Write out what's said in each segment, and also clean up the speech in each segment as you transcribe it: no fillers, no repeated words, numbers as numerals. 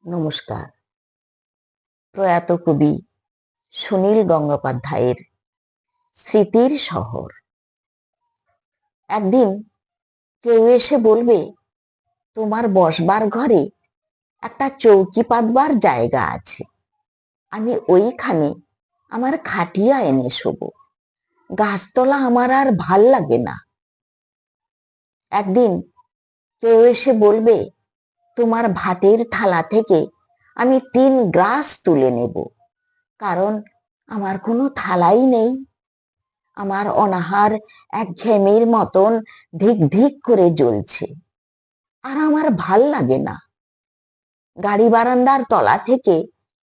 নমস্কার। প্রয়াত কবি সুনীল গঙ্গোপাধ্যায়ের স্মৃতির শহর। একদিন কেউ এসে বলবে, তোমার বসবার ঘরে একটা চৌকি পাতবার জায়গা আছে, আমি ওইখানে আমার খাটিয়া এনে শোবো। গাছতলা আমার আর ভাল লাগে না। একদিন কেউ এসে বলবে, তোমার ভাতের থালা থেকে আমি 3 গ্রাস তুলে নেব, কারণ আমার কোনো থালাই নেই। আমার অনাহার একঘেয়েমির মতন ধিক ধিক করে জ্বলছে, আর আমার ভাল লাগে না। গাড়ি বারান্দার তলা থেকে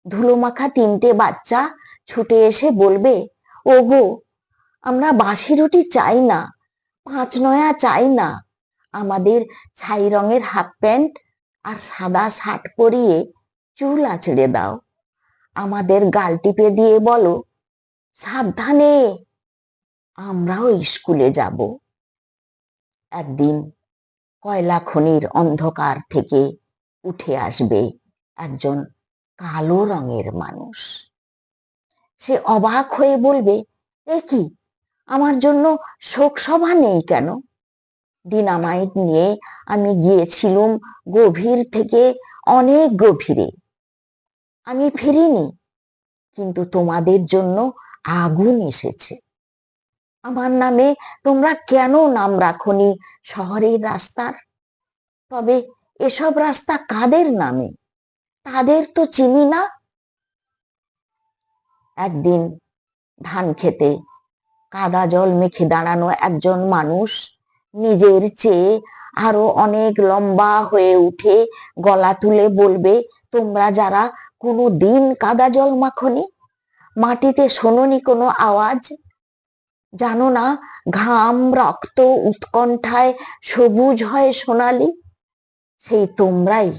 ধুলোমাখা 3টে বাচ্চা ছুটে এসে বলবে, ওগো, আমরা বাসি রুটি চাই না, 5 নয়া চাই না, আমাদের ছাই রঙের হাফ প্যান্ট আর সাদা শার্ট পরিয়ে চুল আঁচড়ে দাও। আমাদের গাল টিপে দিয়ে বলো, সাবধানে, আমরাও স্কুলে যাব। একদিন কয়লা খনির অন্ধকার থেকে উঠে আসবে একজন কালো রঙের মানুষ। সে অবাক হয়ে বলবে, এ কি, আমার জন্য শোক সভা নেই কেন? ডিনামাইট নিয়ে আমি গিয়েছিলুম গভীর থেকে অনেক গভীরে, আমি ফিরিনি, কিন্তু তোমাদের জন্য আগুন এসেছে। আমার নামে তোমরা কেন নাম রাখনি শহরের রাস্তার? তবে এসব রাস্তা কাদের নামে, তাদের তো চিনি না। একদিন ধান খেতে কাদা জল মেখে দাঁড়ানো একজন মানুষ নিজের চেয়ে আরো অনেক লম্বা হয়ে উঠে গলা তুলে বলবে, তোমরা যারা কোনো দিন কাদা জল মাখনি, মাটিতে শোনোনি কোনো আওয়াজ, জানো না ঘাম, রক্ত, উৎকণ্ঠায় সবুজ হয় সোনালি, সেই তোমরাই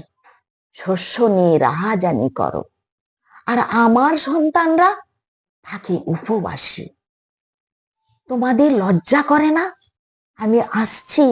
শস্য নিয়ে রাহাজানি করো, আর আমার সন্তানরা থাকে উপবাসী। তোমাদের লজ্জা করে না? আমি আসছি।